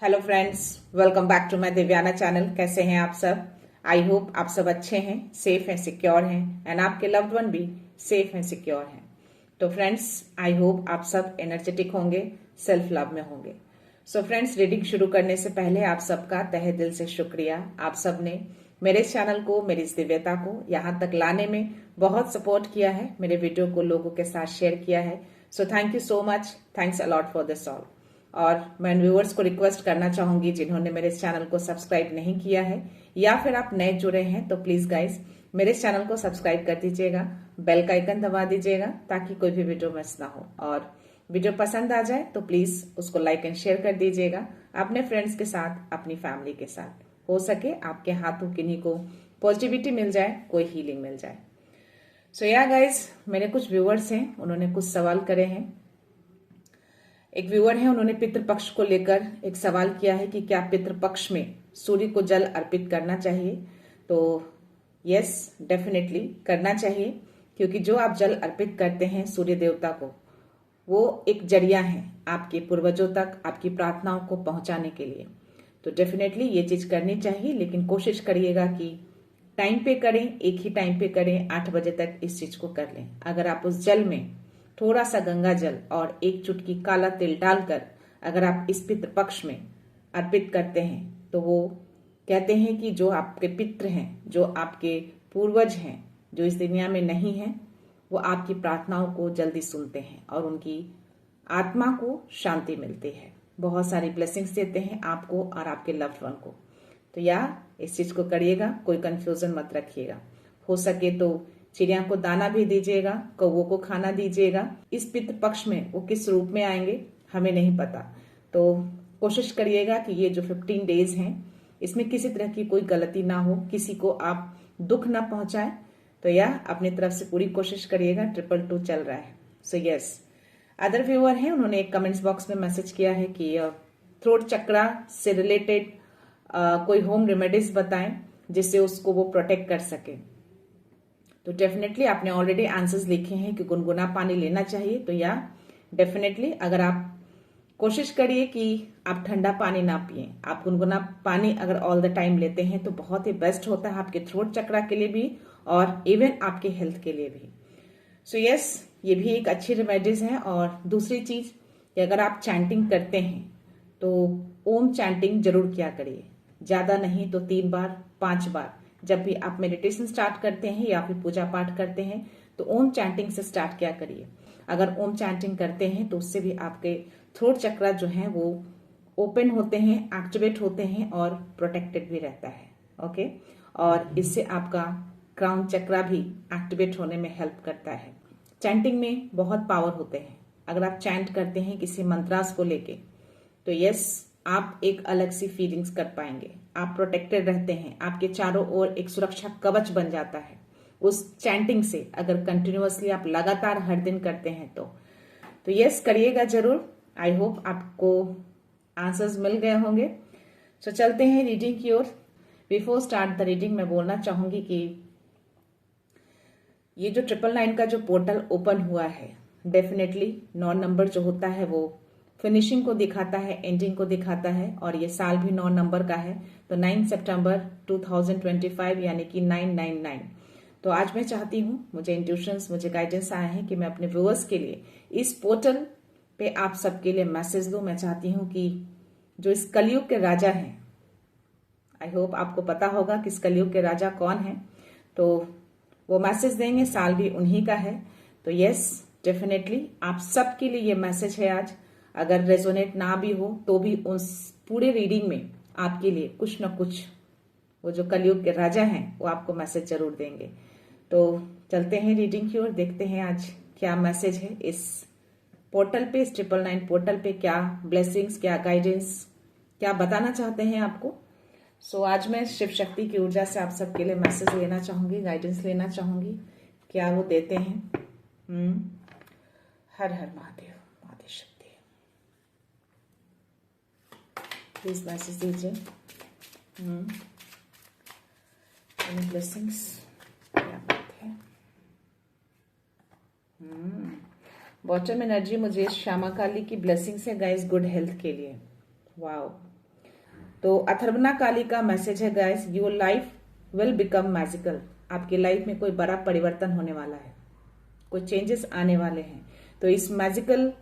Hello friends, welcome back to my Divyana channel. कैसे हैं आप सब? आई होप आप सब अच्छे हैं, सेफ हैं, सिक्योर हैं एंड आपके लव्ड वन भी सेफ हैं, सिक्योर हैं। तो फ्रेंड्स, आई होप आप सब एनर्जेटिक होंगे, सेल्फ लव में होंगे। सो फ्रेंड्स, रीडिंग शुरू करने से पहले आप सबका तहे दिल से शुक्रिया। आप सब ने मेरे इस चैनल को, मेरी इस दिव्यता को यहाँ तक लाने में बहुत सपोर्ट किया है, मेरे वीडियो को लोगों के साथ शेयर किया है। So thank you so much, thanks a lot for this all. और मैं व्यूअर्स को रिक्वेस्ट करना चाहूंगी जिन्होंने मेरे इस चैनल को सब्सक्राइब नहीं किया है या फिर आप नए जुड़े हैं तो प्लीज गाइस मेरे इस चैनल को सब्सक्राइब कर दीजिएगा, बेल का आइकन दबा दीजिएगा ताकि कोई भी वीडियो मिस ना हो। और वीडियो पसंद आ जाए तो प्लीज उसको लाइक एंड शेयर कर दीजिएगा अपने फ्रेंड्स के साथ, अपनी फैमिली के साथ। हो सके आपके हाथों किन्हीं को पॉजिटिविटी मिल जाए, कोई हीलिंग मिल जाए। सो या गाइज, मेरे कुछ व्यूअर्स हैं, उन्होंने कुछ सवाल करे हैं। एक व्यूअर है, उन्होंने पितृपक्ष को लेकर एक सवाल किया है कि क्या पितृपक्ष में सूर्य को जल अर्पित करना चाहिए। तो यस, डेफिनेटली करना चाहिए, क्योंकि जो आप जल अर्पित करते हैं सूर्य देवता को, वो एक जरिया है आपके पूर्वजों तक आपकी प्रार्थनाओं को पहुंचाने के लिए। तो डेफिनेटली ये चीज करनी चाहिए, लेकिन कोशिश करिएगा कि टाइम पे करें, एक ही टाइम पे करें, 8 बजे तक इस चीज को कर लें। अगर आप उस जल में थोड़ा सा गंगा जल और एक चुटकी काला तिल डालकर अगर आप इस पितृपक्ष में अर्पित करते हैं तो वो कहते हैं कि जो आपके पितृ हैं, जो आपके पूर्वज हैं, जो इस दुनिया में नहीं हैं, वो आपकी प्रार्थनाओं को जल्दी सुनते हैं और उनकी आत्मा को शांति मिलती है, बहुत सारी ब्लेसिंग्स देते हैं आपको और आपके लव्ड वन को। तो या इस चीज को करिएगा, कोई कंफ्यूजन मत रखिएगा। हो सके तो चिड़िया को दाना भी दीजिएगा, कौवों को खाना दीजिएगा। इस पितृ पक्ष में वो किस रूप में आएंगे हमें नहीं पता, तो कोशिश करिएगा कि ये जो 15 डेज हैं इसमें किसी तरह की कोई गलती ना हो, किसी को आप दुख ना पहुंचाए। तो या अपनी तरफ से पूरी कोशिश करिएगा। 222 चल रहा है। सो यस, अदर व्यूअर हैं, उन्होंने एक कमेंट्स बॉक्स में मैसेज किया है कि थ्रोट चक्रा से रिलेटेड कोई होम रेमेडीज बताएं जिससे उसको वो प्रोटेक्ट कर सके। तो डेफिनेटली आपने ऑलरेडी आंसर्स लिखे हैं कि गुनगुना पानी लेना चाहिए। तो या डेफिनेटली अगर आप कोशिश करिए कि आप ठंडा पानी ना पिए, आप गुनगुना पानी अगर ऑल द टाइम लेते हैं तो बहुत ही बेस्ट होता है आपके थ्रोट चक्रा के लिए भी और इवन आपके हेल्थ के लिए भी। सो यस, ये भी एक अच्छी रेमेडीज है। और दूसरी चीज कि अगर आप चैंटिंग करते हैं तो ओम चैंटिंग जरूर किया करिए, ज्यादा नहीं तो 3 बार 5 बार। जब भी आप मेडिटेशन स्टार्ट करते हैं या फिर पूजा पाठ करते हैं तो ओम चैंटिंग से स्टार्ट किया करिए। अगर ओम चैंटिंग करते हैं तो उससे भी आपके थ्रोट चक्रा जो है वो ओपन होते हैं, एक्टिवेट होते हैं और प्रोटेक्टेड भी रहता है। ओके, और इससे आपका क्राउन चक्रा भी एक्टिवेट होने में हेल्प करता है। चैंटिंग में बहुत पावर होते हैं। अगर आप चैंट करते हैं किसी मंत्रास को लेके तो यस, आप एक अलग सी फीलिंग्स कर पाएंगे, आप प्रोटेक्टेड रहते हैं, आपके चारों ओर एक सुरक्षा कवच बन जाता है उस चैंटिंग से। अगर कंटिन्यूअसली आप लगातार हर दिन करते हैं तो यस, करिएगा जरूर। आई होप आपको आंसर्स मिल गए होंगे। सो चलते हैं रीडिंग की ओर। बिफोर स्टार्ट द रीडिंग मैं बोलना चाहूंगी कि ये जो 999 का जो पोर्टल ओपन हुआ है, डेफिनेटली 9 नंबर जो होता है वो फिनिशिंग को दिखाता है, एंडिंग को दिखाता है, और ये साल भी 9 नंबर का है। तो 9 सितंबर 2025 यानी कि 999। तो आज मैं चाहती हूँ, मुझे इंट्यूशंस, मुझे गाइडेंस आया है कि मैं अपने व्यूअर्स के लिए इस पोर्टल पे आप सबके लिए मैसेज दूं। मैं चाहती हूँ कि जो इस कलयुग के राजा हैं, आई होप आपको पता होगा कि इस कलयुग के राजा कौन है, तो वो मैसेज देंगे। साल भी उन्हीं का है। तो यस, डेफिनेटली आप सबके लिए ये मैसेज है आज। अगर रेजोनेट ना भी हो तो भी उस पूरे रीडिंग में आपके लिए कुछ ना कुछ वो जो कलयुग के राजा हैं वो आपको मैसेज जरूर देंगे। तो चलते हैं रीडिंग की ओर, देखते हैं आज क्या मैसेज है इस पोर्टल पे, इस 999 पोर्टल पे क्या ब्लेसिंग्स, क्या गाइडेंस, क्या बताना चाहते हैं आपको। सो आज मैं शिव शक्ति की ऊर्जा से आप सबके लिए मैसेज लेना चाहूंगी, गाइडेंस लेना चाहूंगी, क्या वो देते हैं। हर हर महादेव, महादेव शक्ति। प्लीज मैसेज दीजिए। ब्लेसिंग्स, क्या बात है। बॉटम एनर्जी मुझे श्यामा काली की ब्लेसिंग्स है गाइस, गुड हेल्थ के लिए। वाओ, तो अथर्वना काली का मैसेज है guys, your life will become magical. आपकी लाइफ में कोई बड़ा परिवर्तन होने वाला है, कोई चेंजेस आने वाले हैं। तो इस मैजिकल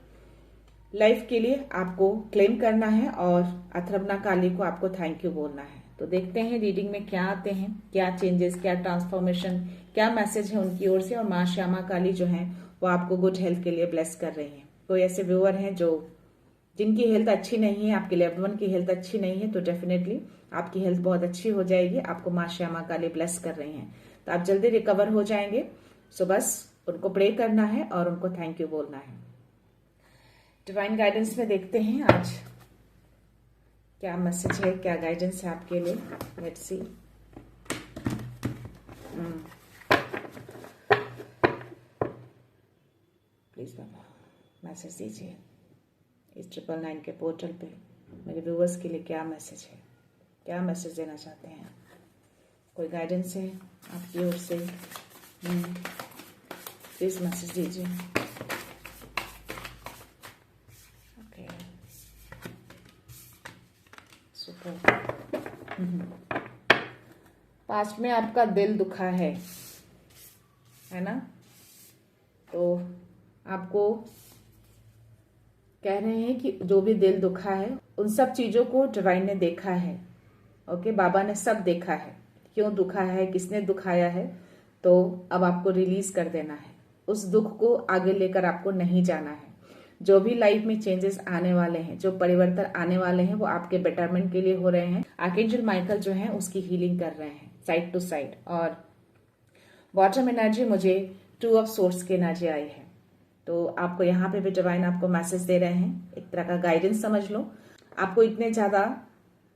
लाइफ के लिए आपको क्लेम करना है और अथर्वना काली को आपको थैंक यू बोलना है। तो देखते हैं रीडिंग में क्या आते हैं, क्या चेंजेस, क्या ट्रांसफॉर्मेशन, क्या मैसेज है उनकी ओर से। और माँ श्यामा काली जो है वो आपको गुड हेल्थ के लिए ब्लेस कर रही हैं। कोई ऐसे व्यूअर हैं जिनकी हेल्थ अच्छी नहीं है, आपके लव्ड वन की हेल्थ अच्छी नहीं है, तो डेफिनेटली आपकी हेल्थ बहुत अच्छी हो जाएगी। आपको माँ श्यामा काली ब्लेस कर रही हैं, तो आप जल्दी रिकवर हो जाएंगे। सो बस उनको प्रे करना है और उनको थैंक यू बोलना है। डिवाइन गाइडेंस में देखते हैं आज क्या मैसेज है, क्या गाइडेंस है आपके लिए। Let's see. Please Baba message दीजिए इस 999 के पोर्टल पे मेरे व्यूअर्स के लिए। क्या मैसेज है, क्या मैसेज देना चाहते हैं, कोई गाइडेंस है आपकी ओर से? प्लीज मैसेज दीजिए। Okay, super. पास्ट में आपका दिल दुखा है ना? तो आपको कह रहे हैं कि जो भी दिल दुखा है उन सब चीजों को डिवाइन ने देखा है। ओके, बाबा ने सब देखा है, क्यों दुखा है, किसने दुखाया है। तो अब आपको रिलीज कर देना है, उस दुख को आगे लेकर आपको नहीं जाना है। जो भी लाइफ में चेंजेस आने वाले हैं, जो परिवर्तन आने वाले हैं, वो आपके बेटरमेंट के लिए हो रहे हैं। आर्कएंजल माइकल जो है उसकी हीलिंग कर रहे हैं साइड टू साइड। और बॉटम एनर्जी मुझे 2 ऑफ सोर्स की एनर्जी आई है। तो आपको यहाँ पे भी डिवाइन आपको मैसेज दे रहे हैं, एक तरह का गाइडेंस समझ लो। आपको इतने ज्यादा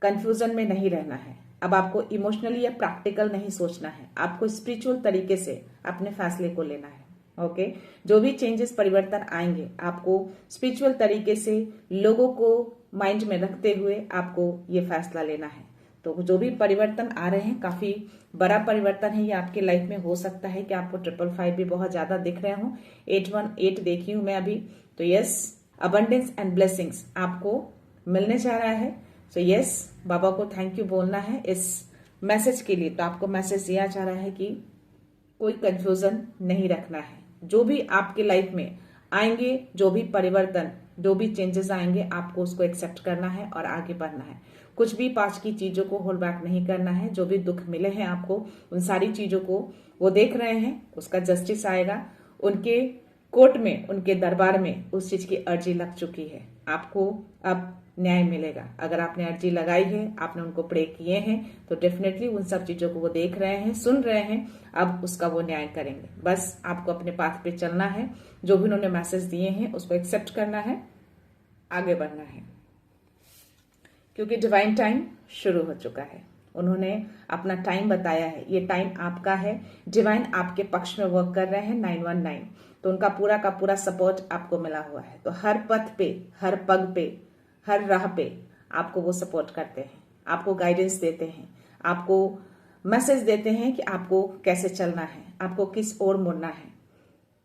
कंफ्यूजन में नहीं रहना है। अब आपको इमोशनली या प्रैक्टिकल नहीं सोचना है, आपको स्पिरिचुअल तरीके से अपने फैसले को लेना है। ओके, जो भी चेंजेस परिवर्तन आएंगे आपको स्पिरिचुअल तरीके से लोगों को माइंड में रखते हुए आपको ये फैसला लेना है। तो जो भी परिवर्तन आ रहे हैं, काफी बड़ा परिवर्तन है ये आपके लाइफ में। हो सकता है कि आपको 555 भी बहुत ज्यादा दिख रहे हो, 818 देखी हूं मैं अभी। तो यस, अबंडेंस एंड ब्लेसिंग्स आपको मिलने जा रहा है। सो यस, बाबा को थैंक यू बोलना है इस मैसेज के लिए। तो आपको मैसेज दिया जा रहा है कि कोई कंफ्यूजन नहीं रखना है। जो भी आपके लाइफ में आएंगे, जो भी परिवर्तन, जो भी चेंजेस आएंगे, आपको उसको एक्सेप्ट करना है और आगे बढ़ना है। कुछ भी पास्ट की चीजों को होल्ड बैक नहीं करना है। जो भी दुख मिले हैं आपको, उन सारी चीजों को वो देख रहे हैं, उसका जस्टिस आएगा। उनके कोर्ट में, उनके दरबार में उस चीज की अर्जी लग चुकी है। आपको अब न्याय मिलेगा। अगर आपने अर्जी लगाई है, आपने उनको प्रे किए हैं, तो डेफिनेटली उन सब चीजों को वो देख रहे हैं, सुन रहे हैं। अब उसका वो न्याय करेंगे। बस आपको अपने पाथ पे चलना है, जो भी उन्होंने मैसेज दिए हैं उसको एक्सेप्ट करना है, आगे बढ़ना है, क्योंकि डिवाइन टाइम शुरू हो चुका है। उन्होंने अपना टाइम बताया है, ये टाइम आपका है। डिवाइन आपके पक्ष में वर्क कर रहे हैं 919। तो उनका पूरा का पूरा सपोर्ट आपको मिला हुआ है। तो हर पथ पे, हर पग पे, हर राह पे आपको वो सपोर्ट करते हैं, आपको गाइडेंस देते हैं, आपको मैसेज देते हैं कि आपको कैसे चलना है, आपको किस ओर मुड़ना है,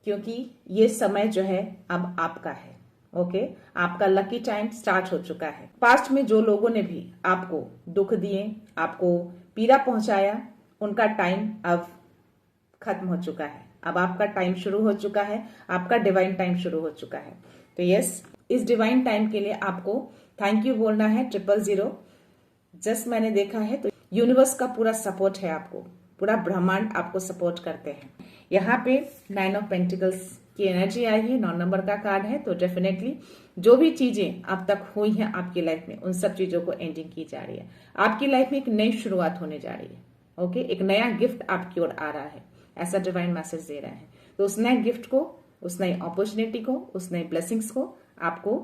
क्योंकि ये समय जो है अब आपका है। ओके, आपका लकी टाइम स्टार्ट हो चुका है। पास्ट में जो लोगों ने भी आपको दुख दिए, आपको पीड़ा पहुंचाया, उनका टाइम अब खत्म हो चुका है। अब आपका टाइम शुरू हो चुका है, आपका डिवाइन टाइम शुरू हो चुका है। तो यस, इस डिवाइन टाइम के लिए आपको थैंक यू बोलना है 000। जस्ट मैंने देखा है तो यूनिवर्स का पूरा सपोर्ट है आपको, पूरा ब्रह्मांड आपको सपोर्ट करते हैं। यहाँ पे 9 ऑफ पेंटिकल्स की एनर्जी आई है, 9 नंबर का कार्ड है। तो डेफिनेटली जो भी चीजें अब तक हुई हैं आपकी लाइफ में, उन सब चीजों को एंडिंग की जा रही है। आपकी लाइफ में एक नई शुरुआत होने जा रही है। ओके, एक नया गिफ्ट आपकी ओर आ रहा है, ऐसा डिवाइन मैसेज दे रहा है। तो उस नए गिफ्ट को, उस नई अपॉर्चुनिटी को, उस नई ब्लेसिंग्स को आपको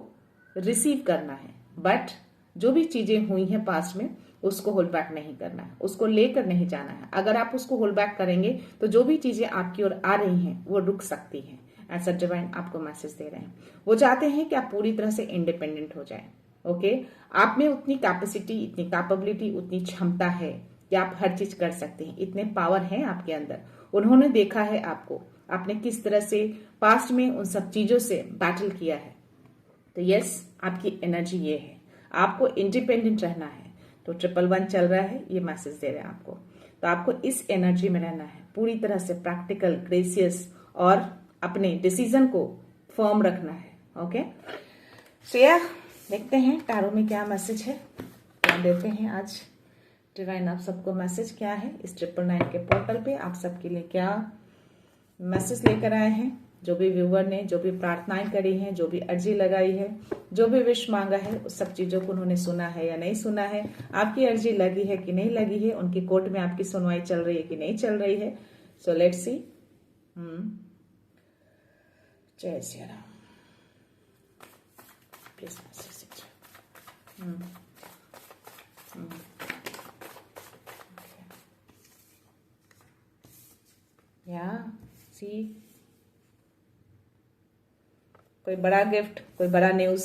रिसीव करना है। बट जो भी चीजें हुई हैं पास्ट में, उसको होल्ड बैक नहीं करना है, उसको लेकर नहीं जाना है। अगर आप उसको होल्ड बैक करेंगे तो जो भी चीजें आपकी ओर आ रही हैं वो रुक सकती हैं। ऐसा डिवाइन आपको मैसेज दे रहे हैं। वो चाहते हैं कि आप पूरी तरह से इंडिपेंडेंट हो जाए। ओके, आप में उतनी कैपेसिटी, इतनी कैपेबिलिटी, उतनी क्षमता है कि आप हर चीज कर सकते हैं। इतने पावर है आपके अंदर। उन्होंने देखा है आपको, आपने किस तरह से पास्ट में उन सब चीजों से बैटल किया है। तो यस, आपकी एनर्जी ये है, आपको इंडिपेंडेंट रहना है। तो 111 चल रहा है, ये मैसेज दे रहे हैं आपको। तो आपको इस एनर्जी में रहना है, पूरी तरह से प्रैक्टिकल, ग्रेसियस और अपने डिसीजन को फर्म रखना है। ओके, सो या देखते हैं टैरो में क्या मैसेज है, क्या देते हैं आज डिवाइन आप सबको मैसेज क्या है इस 999 के पोर्टल पे। आप सबके लिए क्या मैसेज लेकर आए हैं। जो भी व्यूवर ने जो भी प्रार्थनाएं करी हैं, जो भी अर्जी लगाई है, जो भी विश मांगा है, उस सब चीजों को उन्होंने सुना है या नहीं सुना है, आपकी अर्जी लगी है कि नहीं लगी है, उनकी कोर्ट में आपकी सुनवाई चल रही है कि नहीं चल रही है। So let's see. जय श्री राम। Please message. या सी कोई बड़ा गिफ्ट, कोई बड़ा न्यूज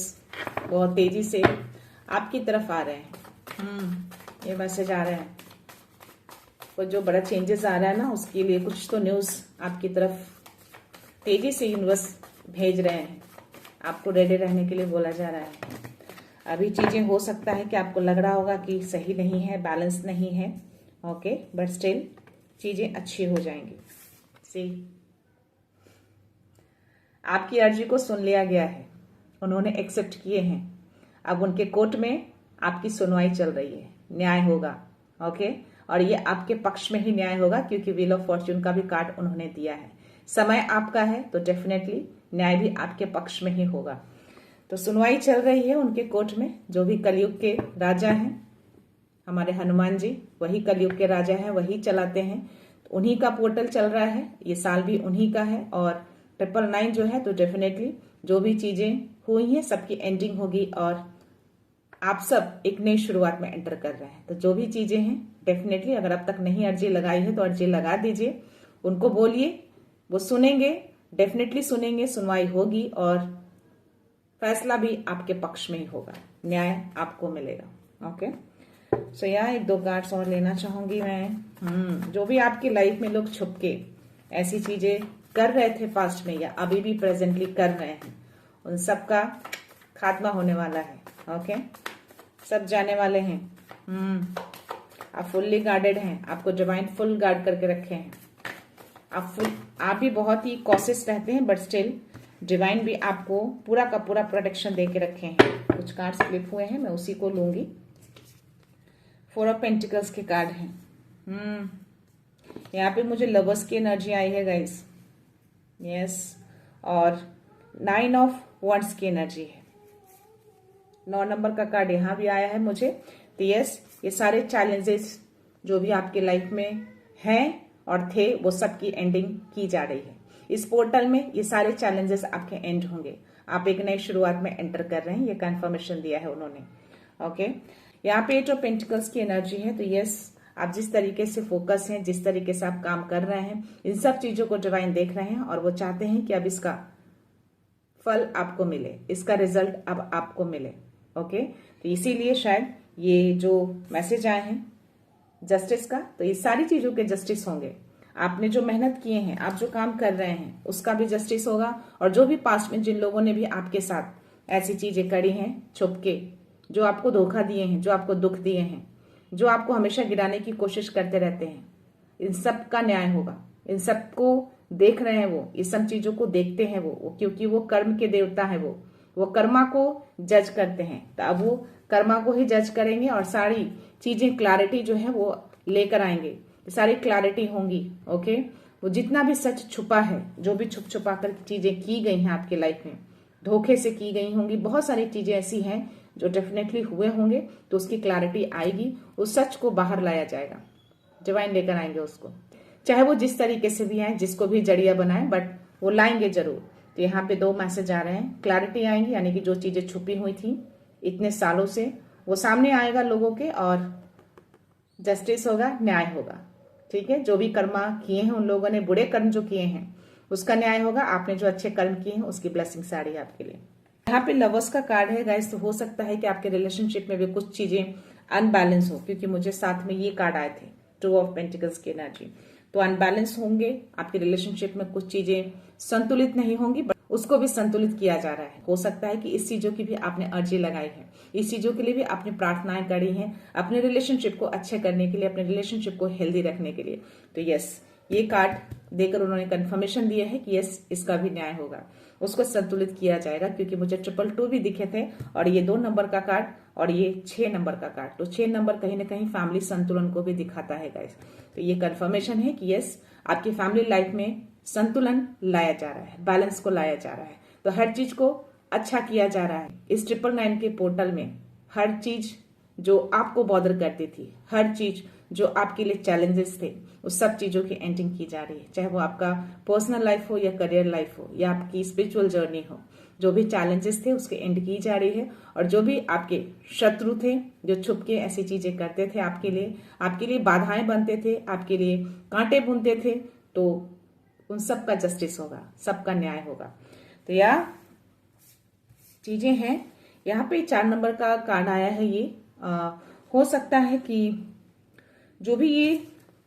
बहुत तेजी से आपकी तरफ आ रहे हैं। ये मैसेज आ रहे हैं, कोई जो बड़ा चेंजेस आ रहा है ना, उसके लिए कुछ तो न्यूज आपकी तरफ तेजी से यूनिवर्स भेज रहे हैं। आपको रेडी रहने के लिए बोला जा रहा है। अभी चीजें हो सकता है कि आपको लग रहा होगा कि सही नहीं है, बैलेंस नहीं है, ओके, बट स्टिल चीजें अच्छी हो जाएंगी। सी, आपकी अर्जी को सुन लिया गया है, उन्होंने एक्सेप्ट किए हैं। अब उनके कोर्ट में आपकी सुनवाई चल रही है, न्याय होगा। ओके, और ये आपके पक्ष में ही न्याय होगा क्योंकि व्हील ऑफ फॉर्च्यून का भी कार्ड उन्होंने दिया है। समय आपका है तो डेफिनेटली न्याय भी आपके पक्ष में ही होगा। तो सुनवाई चल रही है उनके कोर्ट में। जो भी कलयुग के राजा हैं, हमारे हनुमान जी वही कलयुग के राजा हैं, वही चलाते हैं। तो उन्हीं का पोर्टल चल रहा है, ये साल भी उन्हीं का है। और 999 जो है तो डेफिनेटली जो भी चीजें हुई हैं सबकी एंडिंग होगी और आप सब एक नई शुरुआत में एंटर कर रहे हैं। तो जो भी चीजें हैं डेफिनेटली, अगर अब तक नहीं अर्जी लगाई है तो अर्जी लगा दीजिए, उनको बोलिए, वो सुनेंगे, डेफिनेटली सुनेंगे, सुनवाई होगी और फैसला भी आपके पक्ष में ही होगा, न्याय आपको मिलेगा। ओके, सो यहाँ एक दो कार्ड्स और लेना चाहूंगी मैं। जो भी आपकी लाइफ में लोग छुप के ऐसी चीजें कर रहे थे पास्ट में या अभी भी प्रेजेंटली कर रहे हैं, उन सब का खात्मा होने वाला है। ओके, सब जाने वाले हैं। आप फुल्ली गार्डेड हैं, आपको डिवाइन फुल गार्ड करके रखे हैं। आप भी बहुत ही कॉशियस रहते हैं, बट स्टिल डिवाइन भी आपको पूरा का पूरा प्रोटेक्शन दे के रखे हैं। कुछ कार्ड्स फ्लिप हुए हैं, मैं उसी को लूंगी। 4 ऑफ पेंटिकल्स के कार्ड हैं। यहाँ पे मुझे लवर्स की एनर्जी आई है गाइस, यस, और 9 ऑफ वंड्स की एनर्जी है। 9 नंबर का कार्ड यहाँ भी आया है मुझे। तो यस, ये सारे चैलेंजेस जो भी आपके लाइफ में हैं और थे, वो सब की एंडिंग की जा रही है। इस पोर्टल में ये सारे चैलेंजेस आपके एंड होंगे। आप एक नई शुरुआत में एंटर कर रहे हैं, ये कंफर्मेशन दिया है उन्होंने। ओके, यहाँ पे 8 ऑफ पेंटिकल्स की एनर्जी है। तो यस, आप जिस तरीके से फोकस हैं, जिस तरीके से आप काम कर रहे हैं, इन सब चीजों को डिवाइन देख रहे हैं और वो चाहते हैं कि अब इसका फल आपको मिले, इसका रिजल्ट अब आपको मिले। ओके, तो इसीलिए शायद ये जो मैसेज आए हैं जस्टिस का, तो ये सारी चीजों के जस्टिस होंगे। आपने जो मेहनत किए हैं, आप जो काम कर रहे हैं, उसका भी जस्टिस होगा। और जो भी पास्ट में जिन लोगों ने भी आपके साथ ऐसी चीजें करी हैं छुप के, जो आपको धोखा दिए हैं, जो आपको दुख दिए हैं, जो आपको हमेशा गिराने की कोशिश करते रहते हैं, इन सब का न्याय होगा। इन सब को देख रहे हैं वो, इस सब चीजों को देखते हैं वो, क्योंकि वो कर्म के देवता है। वो कर्मा को जज करते हैं। तो अब वो कर्मा को ही जज करेंगे और सारी चीजें क्लैरिटी जो है वो लेकर आएंगे, सारी क्लैरिटी होंगी। ओके, वो जितना भी सच छुपा है, जो भी छुप छुपा कर चीजें की गई हैं आपके लाइफ में, धोखे से की गई होंगी, बहुत सारी चीजें ऐसी हैं जो डेफिनेटली हुए होंगे, तो उसकी क्लैरिटी आएगी, उस सच को बाहर लाया जाएगा, डिवाइन लेकर आएंगे उसको, चाहे वो जिस तरीके से भी आए, जिसको भी जड़िया बनाए, बट वो लाएंगे जरूर। तो यहाँ पे 2 मैसेज आ रहे हैं, क्लैरिटी आएंगी, यानी कि जो चीजें छुपी हुई थी इतने सालों से, वो सामने आएगा लोगों के और जस्टिस होगा, न्याय होगा। ठीक है, जो भी कर्मा किए हैं उन लोगों ने, बुरे कर्म जो किए हैं उसका न्याय होगा। आपने जो अच्छे कर्म किए हैं उसकी ब्लेसिंग्स आ रही है आपके लिए। यहाँ पे लवर्स का कार्ड है गाइस, तो हो सकता है कि आपके रिलेशनशिप में भी कुछ चीजें अनबैलेंस हो, क्योंकि मुझे साथ में ये कार्ड आए थे, 2 ऑफ पेंटिकल्स की एनर्जी। तो अनबैलेंस होंगे आपके रिलेशनशिप में, कुछ चीजें संतुलित नहीं होंगी, बट उसको भी संतुलित किया जा रहा है। हो सकता है कि इस चीजों की भी आपने अर्जी लगाई है, इस चीजों के लिए भी आपने प्रार्थनाएं करी हैं अपने रिलेशनशिप को अच्छे करने के लिए, अपने रिलेशनशिप को हेल्दी रखने के लिए। तो यस, ये कार्ड देकर उन्होंने कंफर्मेशन दिया है कि यस, इसका भी न्याय होगा, उसको संतुलित किया जाएगा। क्योंकि मुझे 222 भी दिखे थे और ये 2 नंबर का कार्ड और ये 6 नंबर का कार्ड, तो 6 नंबर कहीं ना कहीं फैमिली संतुलन को भी दिखाता है गाइस। तो ये कंफर्मेशन है कि यस, आपकी फैमिली लाइफ में संतुलन लाया जा रहा है, बैलेंस को लाया जा रहा है। तो हर चीज को अच्छा किया जा रहा है। इस 999 के पोर्टल में हर चीज जो आपको बॉदर करती थी, हर चीज जो आपके लिए चैलेंजेस थे, उस सब चीजों की एंडिंग की जा रही है। चाहे वो आपका पर्सनल लाइफ हो या करियर लाइफ हो या आपकी स्पिरिचुअल जर्नी हो, जो भी चैलेंजेस थे उसके एंड की जा रही है। और जो भी आपके शत्रु थे जो छुप के ऐसी चीजें करते थे आपके लिए बाधाएं बनते थे, आपके लिए कांटे बुनते थे, तो उन सब का जस्टिस होगा, सबका न्याय होगा। तो यह चीजें हैं। यहाँ पे 4 नंबर का कार्ड आया है। ये हो सकता है कि जो भी ये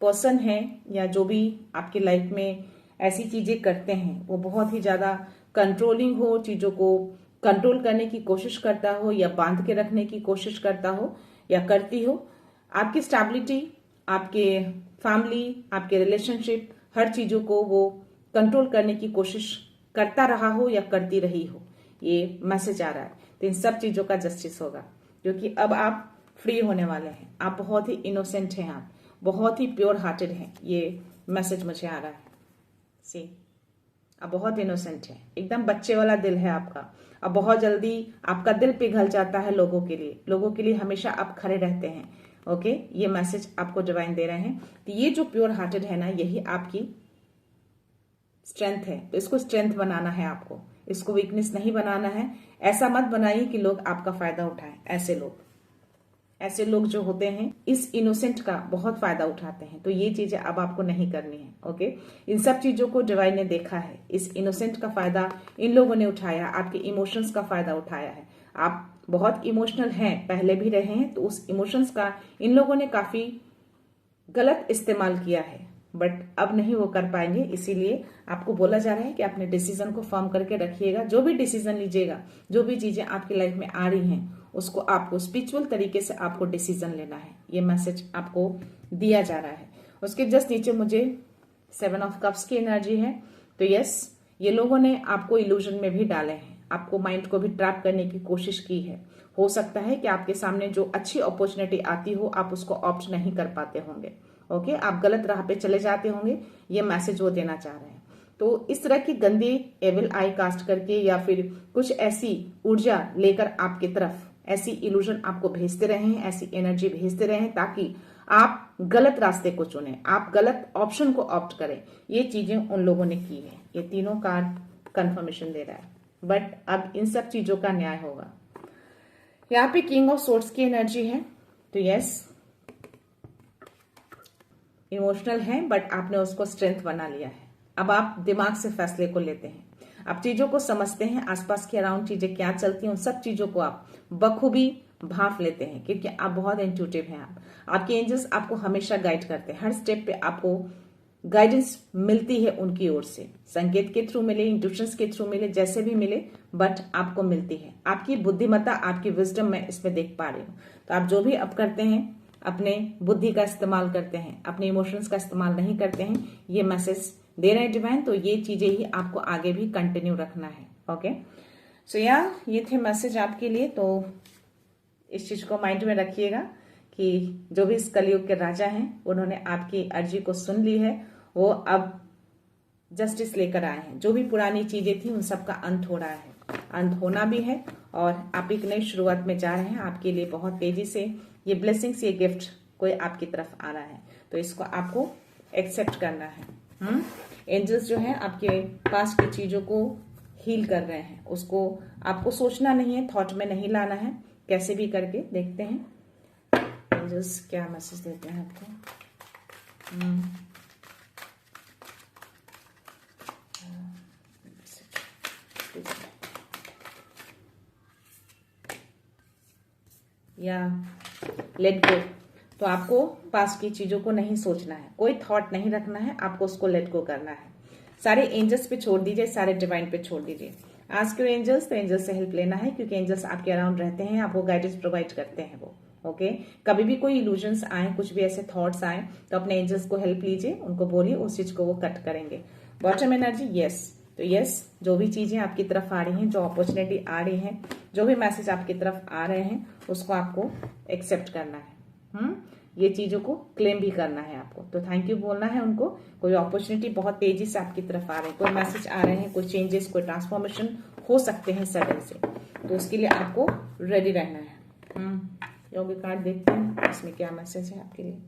पर्सन है या जो भी आपकी लाइफ में ऐसी चीजें करते हैं वो बहुत ही ज्यादा कंट्रोलिंग हो, चीजों को कंट्रोल करने की कोशिश करता हो या बांध के रखने की कोशिश करता हो या करती हो। आपकी स्टेबिलिटी, आपके फैमिली, आपके रिलेशनशिप, हर चीजों को वो कंट्रोल करने की कोशिश करता रहा हो या करती रही हो, ये मैसेज आ रहा है। तो इन सब चीजों का जस्टिस होगा, क्योंकि अब आप फ्री होने वाले हैं। आप बहुत ही इनोसेंट हैं, आप बहुत ही प्योर हार्टेड हैं, ये मैसेज मुझे आ रहा है। सी, आप बहुत इनोसेंट हैं, एकदम बच्चे वाला दिल है आपका। अब बहुत जल्दी आपका दिल पिघल जाता है लोगों के लिए हमेशा आप खड़े रहते हैं। ओके, ये मैसेज आपको डिवाइन दे रहे हैं। तो ये जो प्योर हार्टेड है ना, यही आपकी स्ट्रेंथ है। तो इसको स्ट्रेंथ बनाना है आपको, इसको वीकनेस नहीं बनाना है। ऐसा मत बनाइए कि लोग आपका फायदा उठाएं। ऐसे लोग जो होते हैं इस इनोसेंट का बहुत फायदा उठाते हैं। तो ये चीजें अब आपको नहीं करनी है। ओके, इन सब चीजों को डिवाइन ने देखा है। इस इनोसेंट का फायदा इन लोगों ने उठाया, आपके इमोशंस का फायदा उठाया है। आप बहुत इमोशनल हैं, पहले भी रहे हैं, तो उस इमोशंस का इन लोगों ने काफी गलत इस्तेमाल किया है, बट अब नहीं वो कर पाएंगे। इसीलिए आपको बोला जा रहा है कि अपने डिसीजन को फर्म करके रखिएगा। जो भी डिसीजन लीजिएगा, जो भी चीजें आपकी लाइफ में आ रही हैं, उसको आपको स्पिरिचुअल तरीके से आपको डिसीजन लेना है। ये मैसेज आपको दिया जा रहा है। उसके जस्ट नीचे मुझे 7 ऑफ कप्स की एनर्जी है। तो यस, ये लोगों ने आपको इल्यूजन में भी डाले हैं, आपको माइंड को भी ट्रैप करने की कोशिश की है। हो सकता है कि आपके सामने जो अच्छी अपॉर्चुनिटी आती हो, आप उसको ऑप्ट नहीं कर पाते होंगे। ओके, आप गलत राह पे चले जाते होंगे, ये मैसेज वो देना चाह रहे हैं। तो इस तरह की गंदी एविल आई कास्ट करके या फिर कुछ ऐसी ऊर्जा लेकर आपकी तरफ ऐसी इल्यूजन आपको भेजते रहे हैं, ऐसी एनर्जी भेजते रहे हैं, ताकि आप गलत रास्ते को चुने, आप गलत ऑप्शन को ऑप्ट करें। ये चीजें उन लोगों ने की है। ये तीनों कार्ड कंफर्मेशन दे रहा है। बट अब इन सब चीजों का न्याय होगा। यहाँ पे किंग ऑफ सोर्ड्स की एनर्जी है। तो यस, इमोशनल है, बट आपने उसको स्ट्रेंथ बना लिया है। अब आप दिमाग से फैसले को लेते हैं, आप चीजों को समझते हैं, आसपास के अराउंड चीजें क्या चलती हैं, उन सब चीजों को आप बखूबी भांप लेते हैं, क्योंकि आप बहुत इंट्यूटिव हैं। आपके एंजल्स आपको हमेशा गाइड करते हैं। हर स्टेप पे आपको गाइडेंस मिलती है उनकी ओर से, संकेत के थ्रू मिले, इंट्यूशंस के थ्रू मिले, जैसे भी मिले, बट आपको मिलती है। आपकी बुद्धिमत्ता, आपकी विजडम मैं इसमें देख पा रही हूँ। तो आप जो भी अब करते हैं, अपने बुद्धि का इस्तेमाल करते हैं, अपने इमोशंस का इस्तेमाल नहीं करते हैं। ये मैसेज दे रहे हैं डिवाइन। तो ये चीजें ही आपको आगे भी कंटिन्यू रखना है। ओके, सो ये थे मैसेज आपके लिए। तो इस चीज को माइंड में रखिएगा कि जो भी इस कलयुग के राजा हैं, उन्होंने आपकी अर्जी को सुन ली है। वो अब जस्टिस लेकर आए हैं। जो भी पुरानी चीजें थी, उन सब का अंत हो रहा है, अंत होना भी है, और आप एक नई शुरुआत में जा रहे हैं। आपके लिए बहुत तेजी से ये ब्लेसिंग्स, ये गिफ्ट कोई आपकी तरफ आ रहा है। तो इसको आपको एक्सेप्ट करना है। एंजल्स जो है आपके पास की चीजों को हील कर रहे हैं, उसको आपको सोचना नहीं है, थॉट में नहीं लाना है। कैसे भी करके देखते हैं एंजल्स क्या मैसेज देते हैं आपको। या लेट गो। तो आपको पास्ट की चीजों को नहीं सोचना है, कोई थॉट नहीं रखना है, आपको उसको लेट गो करना है। सारे एंजल्स पे छोड़ दीजिए, सारे डिवाइन पे छोड़ दीजिए। आस्क योर एंजल्स, तो एंजल्स से हेल्प लेना है, क्योंकि एंजल्स आपके अराउंड रहते हैं, आपको गाइडेंस प्रोवाइड करते हैं वो। ओके, कभी भी कोई इल्यूजन्स आए, कुछ भी ऐसे थॉट्स आए, तो अपने एंजल्स को हेल्प लीजिए, उनको बोलिए, उस चीज को वो कट करेंगे। बॉटम एनर्जी, यस, तो यस, जो भी चीजें आपकी तरफ आ रही हैं, जो अपॉर्चुनिटी आ रही है, जो भी मैसेज आपकी तरफ आ रहे हैं, उसको आपको एक्सेप्ट करना है। ये चीजों को क्लेम भी करना है आपको। तो थैंक यू बोलना है उनको। कोई अपॉर्चुनिटी बहुत तेजी से आपकी तरफ आ रहे हैं, कोई मैसेज आ रहे हैं, कोई चेंजेस, कोई ट्रांसफॉर्मेशन हो सकते हैं सडन से, तो उसके लिए आपको रेडी रहना है। योगी कार्ड देखते हैं, इसमें क्या मैसेज है आपके लिए।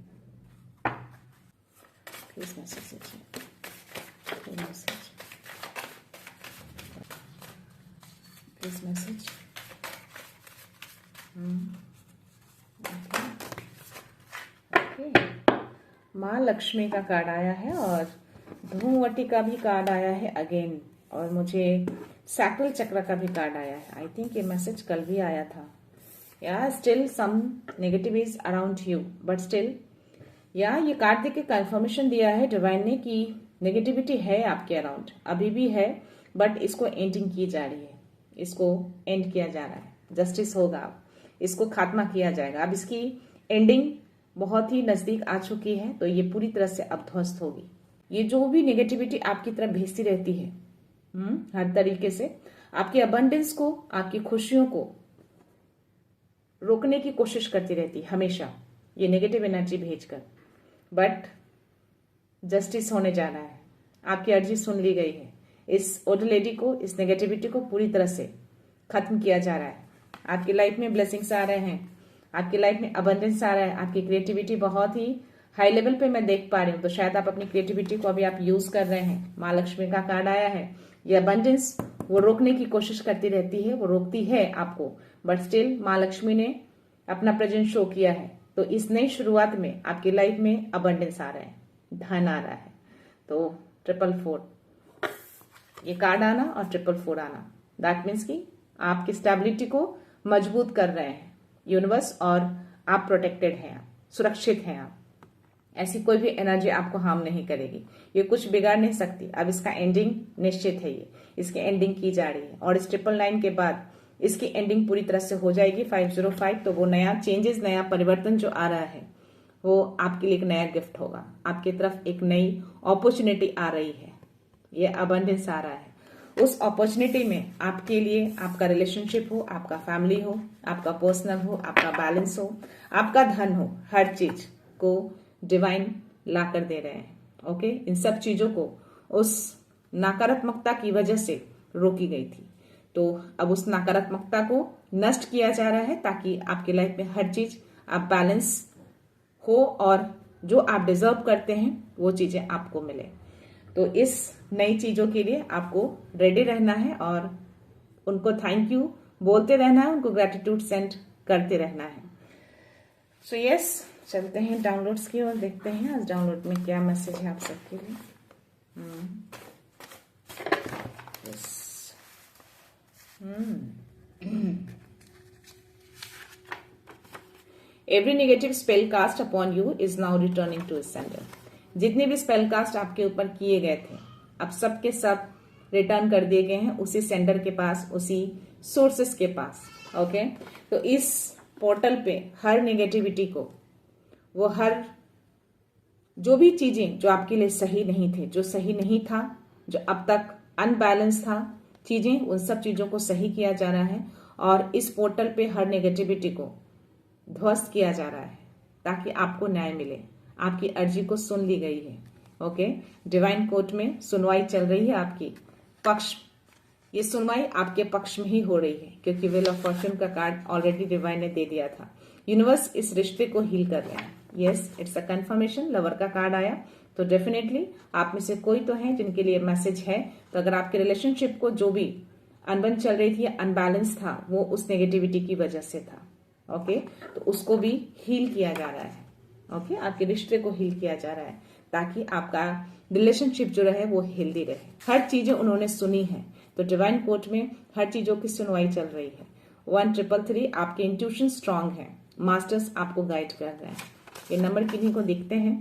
प्लीज मैसेज दीजिए, मैसेज, प्लीज मैसेज। माँ लक्ष्मी का कार्ड आया है और धूमवती का भी कार्ड आया है अगेन, और मुझे सैक्रल चक्र का भी कार्ड आया है। आई थिंक ये मैसेज कल भी आया था। या still some negative is around you, but still या ये कार्ड देके कंफर्मेशन दिया है डिवाइन ने कि नेगेटिविटी है आपके अराउंड, अभी भी है, बट इसको एंडिंग की जा रही है, इसको एंड किया जा रहा है, जस्टिस होगा, अब इसको खात्मा किया जाएगा। अब इसकी एंडिंग बहुत ही नजदीक आ चुकी है, तो ये पूरी तरह से अब ध्वस्त होगी। ये जो भी नेगेटिविटी आपकी तरफ भेजती रहती है हर तरीके से, आपकी अबंडेंस को, आपकी खुशियों को रोकने की कोशिश करती रहती है हमेशा, ये नेगेटिव एनर्जी भेजकर, बट जस्टिस होने जा रहा है। आपकी अर्जी सुन ली गई है। इस ओल्ड लेडी को, इस नेगेटिविटी को पूरी तरह से खत्म किया जा रहा है। आपकी लाइफ में ब्लेसिंग्स आ रहे हैं, आपकी लाइफ में अबंडेंस आ रहा है, आपकी क्रिएटिविटी बहुत ही हाई लेवल पे मैं देख पा रही हूँ। तो शायद आप अपनी क्रिएटिविटी को अभी आप यूज कर रहे हैं। माँ लक्ष्मी का कार्ड आया है। ये अबंडेंस वो रोकने की कोशिश करती रहती है, वो रोकती है आपको, बट स्टिल माँ लक्ष्मी ने अपना प्रेजेंस शो किया है। तो इस नई शुरुआत में आपकी लाइफ में अबंडेंस आ रहा है, धन आ रहा है। तो 444 ये कार्ड आना और 444 आना, दैट मीन्स कि आपकी स्टेबिलिटी को मजबूत कर रहे हैं यूनिवर्स, और आप प्रोटेक्टेड हैं, सुरक्षित हैं आप। ऐसी कोई भी एनर्जी आपको हार्म नहीं करेगी, ये कुछ बिगाड़ नहीं सकती। अब इसका एंडिंग निश्चित है, ये इसकी एंडिंग की जा रही है, और इस 999 के बाद इसकी एंडिंग पूरी तरह से हो जाएगी 505। तो वो नया चेंजेस, नया परिवर्तन जो आ रहा है, वो आपके लिए एक नया गिफ्ट होगा। आपकी तरफ एक नई अपॉर्चुनिटी आ रही है, ये अबंडेंस आ रहा है। उस अपॉर्चुनिटी में आपके लिए आपका रिलेशनशिप हो, आपका फैमिली हो, आपका पर्सनल हो, आपका बैलेंस हो, आपका धन हो, हर चीज को डिवाइन ला कर दे रहे हैं। ओके, इन सब चीजों को उस नकारात्मकता की वजह से रोकी गई थी, तो अब उस नकारात्मकता को नष्ट किया जा रहा है, ताकि आपकी लाइफ में हर चीज आप बैलेंस हो और जो आप डिजर्व करते हैं वो चीजें आपको मिले। तो इस नई चीजों के लिए आपको रेडी रहना है और उनको थैंक यू बोलते रहना है, उनको ग्रेटिट्यूड सेंड करते रहना है। सो यस, चलते हैं डाउनलोड्स की ओर, देखते हैं आज डाउनलोड में क्या मैसेज है आप सबके लिए। Every negative spell cast upon you is now returning to its sender. जितने भी स्पेल कास्ट आपके ऊपर किए गए थे, अब सब के सब रिटर्न कर दिए गए हैं उसी सेंडर के पास, उसी सोर्सेस के पास। ओके, तो इस पोर्टल पे हर नेगेटिविटी को, वो हर जो भी चीजें जो आपके लिए सही नहीं थे, जो सही नहीं था, जो अब तक अनबैलेंस था चीजें, उन सब चीजों को सही किया जा रहा है, और इस पोर्टल पे हर नेगेटिविटी को ध्वस्त किया जा रहा है, ताकि आपको न्याय मिले। आपकी अर्जी को सुन ली गई है। ओके, डिवाइन कोर्ट में सुनवाई चल रही है आपकी पक्ष, ये सुनवाई आपके पक्ष में ही हो रही है, क्योंकि व्हील ऑफ फॉर्च्यून का कार्ड ऑलरेडी डिवाइन ने दे दिया था। यूनिवर्स इस रिश्ते को हील कर रहे हैं। Yes, it's a confirmation. Lover का कार्ड आया, तो डेफिनेटली आप में से कोई तो है जिनके लिए मैसेज है। तो अगर आपके रिलेशनशिप को जो भी अनबन चल रही थी, अनबैलेंस था, वो उस नेगेटिविटी की वजह से था। ओके, तो उसको भी हील किया जा रहा है। ओके, आपके रिश्ते को हील किया जा रहा है, ताकि आपका रिलेशनशिप जो रहे वो हेल्दी रहे। हर चीजें उन्होंने सुनी है, तो डिवाइन कोर्ट में हर चीजों की सुनवाई चल रही है। 1333 आपके इंट्यूशन स्ट्रांग है, मास्टर्स आपको गाइड कर रहे हैं। ये नंबर किन्हीं को दिखते हैं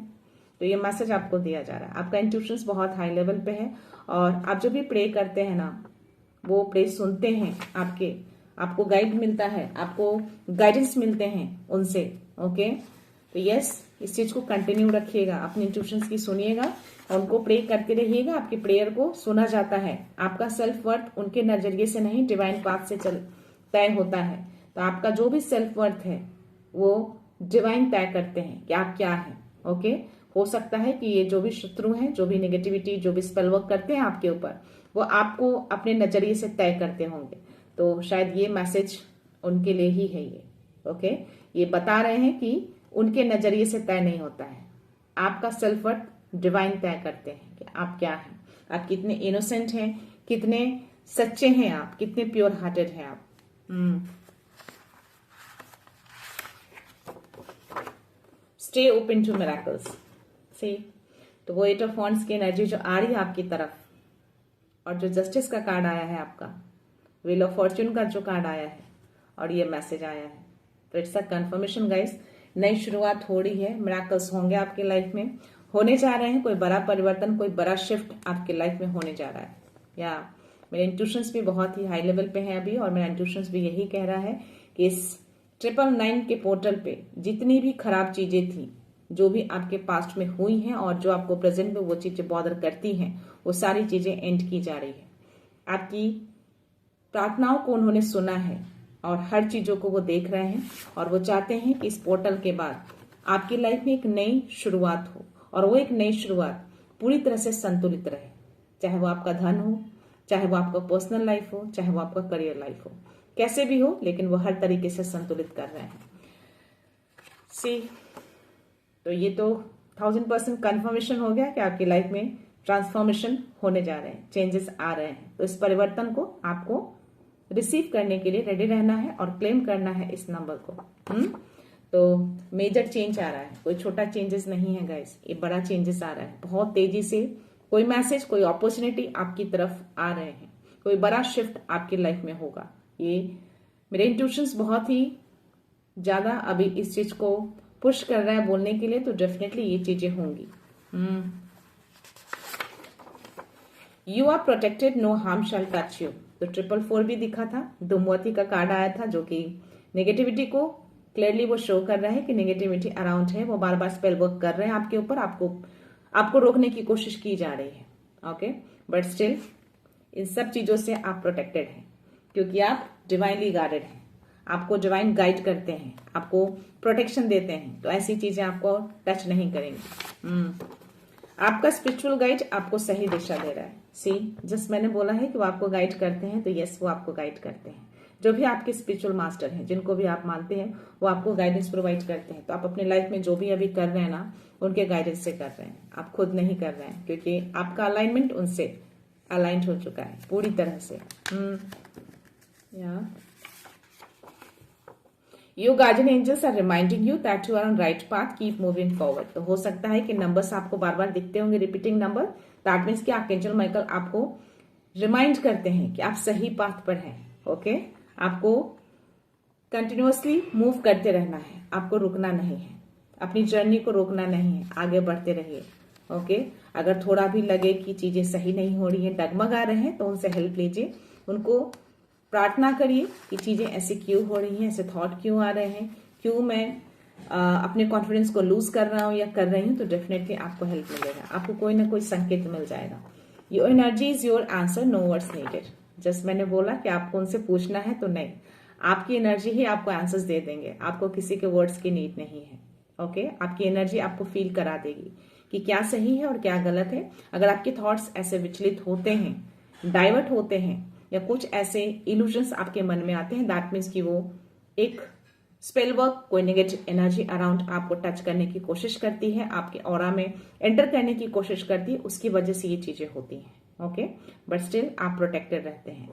तो ये मैसेज आपको दिया जा रहा है। आपका इंट्यूशंस बहुत हाई लेवल पे है और आप जो भी प्रे करते हैं ना, वो प्रे सुनते हैं आपके, आपको गाइड मिलता है, आपको गाइडेंस मिलते हैं उनसे। ओके, तो यस, इस चीज को कंटिन्यू रखिएगा, अपने इंट्यूशंस की सुनिएगा और उनको प्रे करते रहिएगा। आपकी प्रेयर को सुना जाता है। आपका सेल्फ वर्थ उनके नजरिए से नहीं, डिवाइन पाथ से तय होता है। तो आपका जो भी सेल्फ वर्थ है वो डिवाइन तय करते हैं कि आप क्या है। ओके, हो सकता है कि ये जो भी शत्रु हैं, जो भी नेगेटिविटी, जो भी स्पेल वर्क करते हैं आपके ऊपर, वो आपको अपने नजरिए से तय करते होंगे। तो शायद ये मैसेज उनके लिए ही है ये। ओके, ये बता रहे हैं कि उनके नजरिए से तय नहीं होता है, आपका सेल्फ वर्थ डिवाइन तय करते हैं कि आप क्या हैं, आप कितने इनोसेंट हैं, कितने सच्चे हैं आप, कितने प्योर हार्टेड हैं आप। Stay open to miracles. See, तो वो 8 ऑफ वांड्स की एनर्जी जो आ रही है आपकी तरफ, और जो जस्टिस का कार्ड आया है आपका, व्हील ऑफ फॉर्च्यून का जो कार्ड आया है और ये मैसेज आया है, तो इट्स अ कंफर्मेशन गाइस। नई शुरुआत हो रही है, मिरेकल्स होंगे आपके लाइफ में, होने जा रहे हैं। कोई बड़ा परिवर्तन, कोई बड़ा शिफ्ट आपके लाइफ में होने जा रहा है। या मेरे इंट्यूशंस भी बहुत ही हाई लेवल पे हैं अभी, और मेरा इंट्यूशंस भी यही कह रहा है कि इस 999 के पोर्टल पे जितनी भी खराब चीजें थी, जो भी आपके पास्ट में हुई हैं और जो आपको प्रेजेंट में वो चीजें बॉदर करती हैं, वो सारी चीजें एंड की जा रही है। आपकी प्रार्थनाओं को उन्होंने सुना है और हर चीजों को वो देख रहे हैं, और वो चाहते हैं कि इस पोर्टल के बाद आपकी लाइफ में एक नई शुरुआत हो, और वो एक नई शुरुआत पूरी तरह से संतुलित रहे। चाहे वो आपका धन हो, चाहे वो आपका पर्सनल लाइफ हो, चाहे वो आपका करियर लाइफ हो, कैसे भी हो, लेकिन वो हर तरीके से संतुलित कर रहे हैं। सी, तो ये तो 1000% कंफर्मेशन हो गया कि आपकी लाइफ में ट्रांसफॉर्मेशन होने जा रहे हैं, चेंजेस आ रहे हैं। तो इस परिवर्तन को आपको रिसीव करने के लिए रेडी रहना है और क्लेम करना है इस नंबर को। तो मेजर चेंज आ रहा है, कोई छोटा चेंजेस नहीं है गाइस, ये बड़ा चेंजेस आ रहा है। बहुत तेजी से कोई मैसेज, कोई अपॉर्चुनिटी आपकी तरफ आ रहे हैं, कोई बड़ा शिफ्ट आपकी लाइफ में होगा। ये मेरे इंट्यूशंस बहुत ही ज्यादा अभी इस चीज को पुश कर रहा है बोलने के लिए, तो डेफिनेटली ये चीजें होंगी। You are protected, no harm shall touch you. तो 444 भी दिखा था, धूमवती का कार्ड आया था, जो कि नेगेटिविटी को क्लियरली वो शो कर रहा है कि नेगेटिविटी अराउंड है, वो बार बार स्पेल वर्क कर रहे हैं आपके ऊपर, आपको रोकने की कोशिश की जा रही है। ओके, बट स्टिल इन सब चीजों से आप प्रोटेक्टेड हैं, क्योंकि आप डिवाइनली गाइडेड हैं, आपको डिवाइन गाइड करते हैं, आपको प्रोटेक्शन देते हैं। तो ऐसी चीजें आपको टच नहीं करेंगी। आपका स्पिरिचुअल गाइड आपको सही दिशा दे रहा है। सी, जस्ट मैंने बोला है कि वो आपको गाइड करते हैं, तो यस, वो आपको गाइड करते हैं। जो भी आपके स्पिरिचुअल मास्टर हैं, जिनको भी आप मानते हैं, वो आपको गाइडेंस प्रोवाइड करते हैं। तो आप अपने लाइफ में जो भी अभी कर रहे हैं ना, उनके गाइडेंस से कर रहे हैं, आप खुद नहीं कर रहे हैं, क्योंकि आपका अलाइनमेंट उनसे अलाइंड हो चुका है पूरी तरह से। Your guardian angels are reminding you that you are on right path, keep moving forward। तो हो सकता है कि नंबर्स आपको बार बार दिखते होंगे, रिपीटिंग नंबर, दैट मीन्स कि आर्कएंजल माइकल आपको रिमाइंड करते हैं कि आप सही पाथ पर हैं। ओके, आपको कंटिन्यूअसली मूव करते रहना है, आपको रुकना नहीं है, अपनी जर्नी को रोकना नहीं है, आगे बढ़ते रहिए। ओके, अगर थोड़ा भी लगे कि चीजें सही नहीं हो रही है, डगमगा रहे हैं, तो उनसे हेल्प लीजिए, उनको प्रार्थना करिए कि चीजें ऐसे क्यों हो रही हैं, ऐसे थॉट क्यों आ रहे हैं, क्यों मैं अपने कॉन्फिडेंस को लूज कर रहा हूं या कर रही हूं। तो डेफिनेटली आपको हेल्प मिलेगा, आपको कोई ना कोई संकेत मिल जाएगा। Your energy is your answer, no words needed. Just मैंने बोला कि आपको उनसे पूछना है, तो नहीं, आपकी एनर्जी ही आपको आंसर्स दे देंगे, आपको किसी के वर्ड्स की नीड नहीं है। ओके, आपकी एनर्जी आपको फील करा देगी कि क्या सही है और क्या गलत है। अगर आपके थॉट्स ऐसे विचलित होते हैं, डाइवर्ट होते हैं, या कुछ ऐसे इल्यूजन्स आपके मन में आते हैं, दैट मीन्स कि वो एक स्पेल वर्क, कोई नेगेटिव एनर्जी अराउंड आपको टच करने की कोशिश करती है, आपके ऑरा में एंटर करने की कोशिश करती है, उसकी वजह से ये चीजें होती हैं। ओके, बट स्टिल आप प्रोटेक्टेड रहते हैं।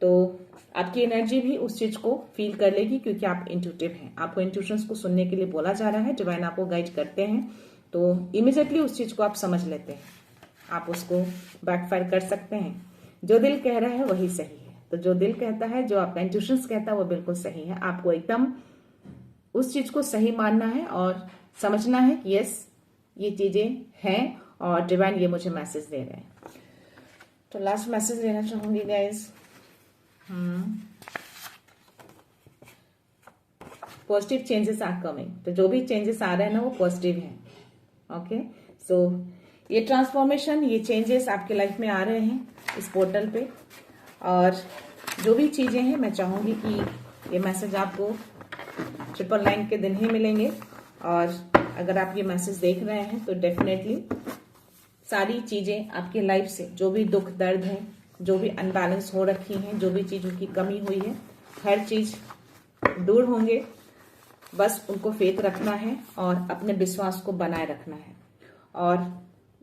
तो आपकी एनर्जी भी उस चीज को फील कर लेगी, क्योंकि आप इंट्यूटिव हैं, आपको इंट्यूशंस को सुनने के लिए बोला जा रहा है, डिवाइन आपको गाइड करते हैं, तो इमीडिएटली उस चीज को आप समझ लेते हैं, आप उसको बैकफायर कर सकते हैं। जो दिल कह रहा है वही सही है, तो जो दिल कहता है, जो आपका इंट्यूशंस कहता है, वो बिल्कुल सही है। आपको एकदम उस चीज को सही मानना है और समझना है कि यस, ये चीजें हैं और डिवाइन ये मुझे मैसेज दे रहे हैं। तो लास्ट मैसेज देना चाहूंगी guys. Positive changes are coming. तो जो भी चेंजेस आ रहे हैं ना वो पॉजिटिव है। ओके, सो ये ट्रांसफॉर्मेशन, ये चेंजेस आपके लाइफ में आ रहे हैं इस पोर्टल पे। और जो भी चीजें हैं मैं चाहूंगी कि ये मैसेज आपको 999 के दिन ही मिलेंगे। और अगर आप ये मैसेज देख रहे हैं तो डेफिनेटली सारी चीजें आपकी लाइफ से, जो भी दुख दर्द है, जो भी अनबैलेंस हो रखी हैं, जो भी चीजों की कमी हुई है, हर चीज दूर होंगे। बस उनको फेथ रखना है और अपने विश्वास को बनाए रखना है और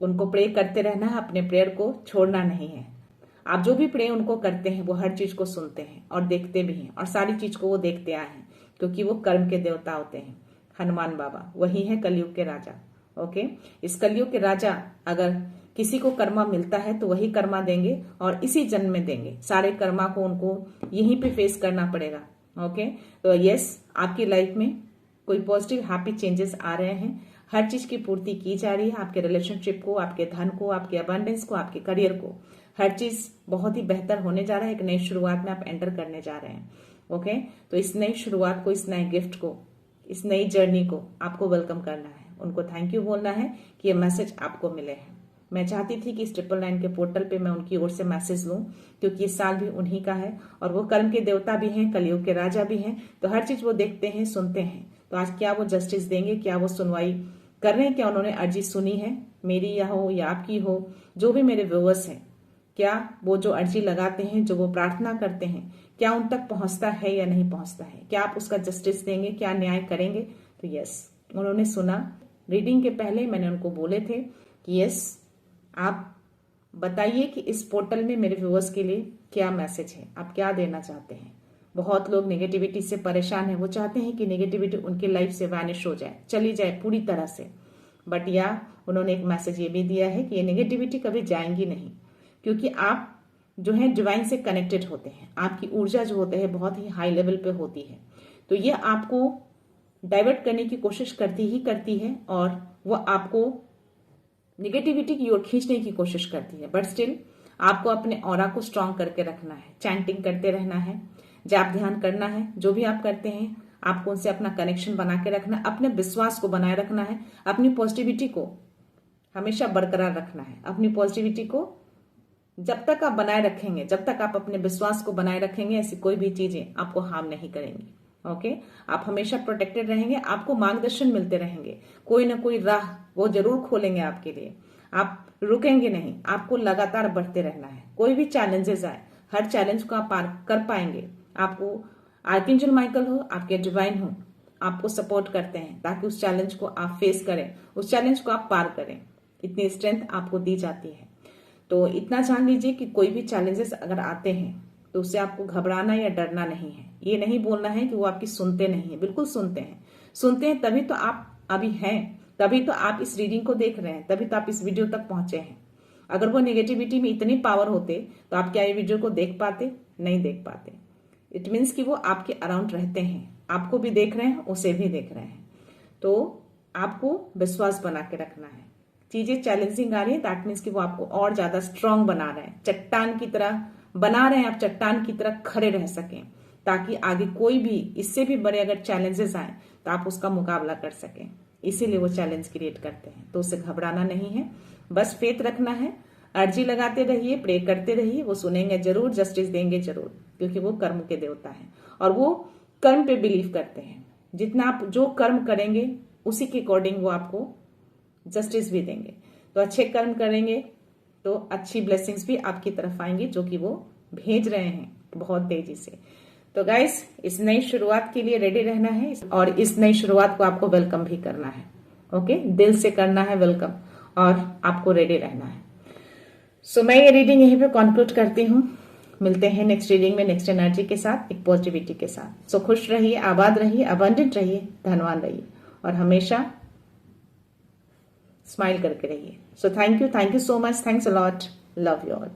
उनको प्रे करते रहना है। अपने प्रेयर को छोड़ना नहीं है। आप जो भी प्रे उनको करते हैं वो हर चीज को सुनते हैं और देखते भी हैं, और सारी चीज को वो देखते आए हैं क्योंकि वो कर्म के देवता होते हैं। हनुमान बाबा वही है कलयुग के राजा। ओके, इस कलयुग के राजा अगर किसी को कर्मा मिलता है तो वही कर्मा देंगे और इसी जन्म में देंगे। सारे कर्मा को उनको यहीं पे फेस करना पड़ेगा। ओके, तो यस, आपकी लाइफ में कोई पॉजिटिव हैप्पी चेंजेस आ रहे हैं। हर चीज की पूर्ति की जा रही है, आपके रिलेशनशिप को, आपके धन को, आपके अबंडेंस को, आपके करियर को। हर चीज बहुत ही बेहतर होने जा रहा है। एक नई शुरुआत में आप एंटर करने जा रहे हैं। ओके, तो इस नई शुरुआत को, इस नए गिफ्ट को, इस नई जर्नी को आपको वेलकम करना है। उनको थैंक यू बोलना है कि ये मैसेज आपको मिले हैं। मैं चाहती थी कि इस 999 के पोर्टल पे मैं उनकी ओर से मैसेज लूं क्योंकि इस साल भी उन्हीं का है और वो कर्म के देवता भी हैं, कलयुग के राजा भी हैं। तो हर चीज वो देखते हैं, सुनते हैं। तो आज क्या वो जस्टिस देंगे, क्या वो सुनवाई कर रहे हैं, क्या उन्होंने अर्जी सुनी है, मेरी या हो या आपकी हो, जो भी मेरे व्यूअर्स हैं, क्या वो जो अर्जी लगाते हैं, जो वो प्रार्थना करते हैं, क्या उन तक पहुंचता है या नहीं पहुंचता है? क्या आप उसका जस्टिस देंगे, क्या न्याय करेंगे? तो यस, उन्होंने सुना। रीडिंग के पहले मैंने उनको बोले थे कि यस, आप बताइए कि इस पोर्टल में मेरे व्यूअर्स के लिए क्या मैसेज है, आप क्या देना चाहते हैं। बहुत लोग नेगेटिविटी से परेशान हैं, वो चाहते हैं कि नेगेटिविटी उनकी लाइफ से वैनिश हो जाए, चली जाए पूरी तरह से। बट या उन्होंने एक मैसेज ये भी दिया है कि ये नेगेटिविटी कभी जाएंगी नहीं, क्योंकि आप जो है डिवाइन से कनेक्टेड होते हैं। आपकी ऊर्जा जो होती है बहुत ही हाई लेवल पे होती है। तो ये आपको डाइवर्ट करने की कोशिश करती है और वो आपको निगेटिविटी की ओर खींचने की कोशिश करती है। बट स्टिल आपको अपने ऑरा को स्ट्रांग करके रखना है, चैंटिंग करते रहना है, जाप ध्यान करना है। जो भी आप करते हैं आपको उनसे अपना कनेक्शन बना के रखना है, अपने विश्वास को बनाए रखना है, अपनी पॉजिटिविटी को हमेशा बरकरार रखना है। अपनी पॉजिटिविटी को जब तक आप बनाए रखेंगे, जब तक आप अपने विश्वास को बनाए रखेंगे, ऐसी कोई भी चीजें आपको हार्म नहीं करेंगी। ओके, आप हमेशा प्रोटेक्टेड रहेंगे, आपको मार्गदर्शन मिलते रहेंगे, कोई ना कोई राह वो जरूर खोलेंगे आपके लिए। आप रुकेंगे नहीं, आपको लगातार बढ़ते रहना है। कोई भी चैलेंजेस आए, हर चैलेंज को आप पार कर पाएंगे। आपको आर्कएंजल माइकल हो, आपके डिवाइन हो, आपको सपोर्ट करते हैं ताकि उस चैलेंज को आप फेस करें, उस चैलेंज को आप पार करें। इतनी स्ट्रेंथ आपको दी जाती है। तो इतना जान लीजिए कि कोई भी चैलेंजेस अगर आते हैं तो उससे आपको घबराना या डरना नहीं है। ये नहीं बोलना है कि वो आपकी सुनते नहीं है, बिल्कुल सुनते हैं। सुनते हैं तभी तो आप अभी हैं, तभी तो आप इस रीडिंग को देख रहे हैं, तभी तो आप इस वीडियो तक पहुंचे हैं। अगर वो नेगेटिविटी में इतनी पावर होते तो आप क्या ये वीडियो को देख पाते? नहीं देख पाते। इट मीन्स कि वो आपके अराउंड रहते हैं, आपको भी देख रहे हैं, उसे भी देख रहे हैं। तो आपको विश्वास बना के रखना है। चीजें चैलेंजिंग आ रही है, दैट मीन्स कि वो आपको और ज्यादा स्ट्रांग बना रहे हैं, चट्टान की तरह बना रहे हैं। आप चट्टान की तरह खड़े रह सकें ताकि आगे कोई भी इससे भी बड़े अगर चैलेंजेस आए तो आप उसका मुकाबला कर सकें। इसीलिए वो चैलेंज क्रिएट करते हैं। तो उससे घबराना नहीं है, बस फेथ रखना है, अर्जी लगाते रहिए, प्रे करते रहिए। वो सुनेंगे जरूर, जस्टिस देंगे जरूर, क्योंकि वो कर्म के देवता हैं और वो कर्म पे बिलीव करते हैं। जितना आप जो कर्म करेंगे उसी के अकॉर्डिंग वो आपको जस्टिस भी देंगे। तो अच्छे कर्म करेंगे तो अच्छी ब्लेसिंग्स भी आपकी तरफ आएंगी, जो कि वो भेज रहे हैं बहुत तेजी से। तो गाइस, इस नई शुरुआत के लिए रेडी रहना है और इस नई शुरुआत को आपको वेलकम भी करना है। ओके, दिल से करना है वेलकम और आपको रेडी रहना है। सो मैं ये रीडिंग यहीं पे कंक्लूड करती हूँ। मिलते हैं नेक्स्ट रीडिंग में, नेक्स्ट एनर्जी के साथ, एक पॉजिटिविटी के साथ। सो खुश रहिए, आबाद रहिए, अबंडेंट रहिए, धनवान रहिए और हमेशा स्माइल करके रहिए। So thank you so much, thanks a lot, love you all.